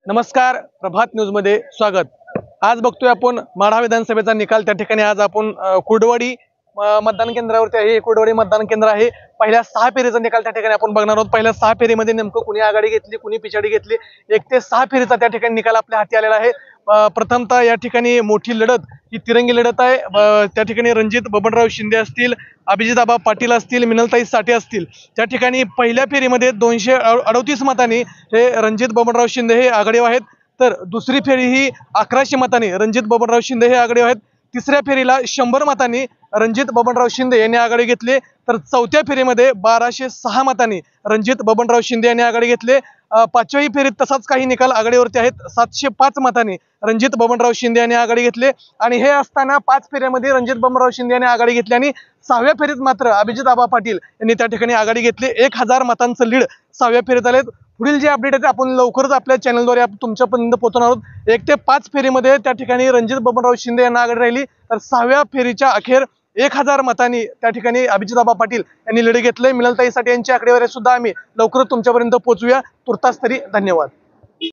नमस्कार, प्रभात न्यूज मध्ये स्वागत। आज बघतोय आपण माढा विधानसभेचा निकाल। त्या ठिकाणी आज आपण कुर्डवाडी मतदान केंद्रावरती आहे। कुर्डवाडी मतदान केंद्र आहे। पहिल्या 6 फेरीचा निकाल त्या ठिकाणी आपण बघणार आहोत। पहिल्या 6 फेरीमध्ये नेमकं कुणी आघाडी घेतली, कुणी पिछाडी घेतली, 1 ते 6 फेरीचा त्या ठिकाणी निकाल आपल्या हाती आलेला आहे। प्रथमतः या ठिकाणी मोठी लढत ही तिरंगी लढत आहे। त्या ठिकाणी रणजित बबनराव शिंदे असतील, अभिजित आबा पाटील असतील, मिनलताई साठे असतील। त्या ठिकाणी पहिल्या फेरीमध्ये 238 मतांनी हे रणजित बबनराव शिंदे हे आघाडीवर आहेत, तर दुसरी फेरी ही 1100 मतांनी रणजित बबनराव शिंदे हे आघाडीवर आहेत। तिसऱ्या फेरीला 100 मतांनी रणजित बबनराव शिंदे यांनी आघाडी घेतली, तर चौथ्या फेरीमध्ये 1206 मतांनी रणजित बबनराव शिंदे यांनी आघाडी घेतली। पाचव्या फेरीत तसाच काही निकाल आघाडीवरती आहेत। 705 मतांनी रणजित बबनराव शिंदे यांनी आघाडी घेतली आणि हे असताना 5 फेऱ्यामध्ये रणजित बबनराव शिंदे यांनी आघाडी घेतली आणि 6व्या फेरीत मात्र अभिजित आबा पाटील यांनी त्या ठिकाणी आघाडी घेतली। 1000 मतांचं लीड 6व्या फेरीत आले। पुढील जे अपडेट आहे आपण लवकरच आपल्या चॅनलद्वारे तुमच्यापर्यंत पोहोचवणार आहोत। 1 ते 5 फेरीमध्ये त्या ठिकाणी रणजित बबनराव शिंदे यांना आघाडी राहिली, तर 6व्या फेरीच्या अखेर 1000 मतांनी त्या ठिकाणी अभिजित आबा पाटील यांनी लढे घेतले। मिनलताई साठे यांची आकडेवारी सुद्धा आम्ही लवकरच तुमच्यापर्यंत पोहोचूया। तुर्तास तरी धन्यवाद।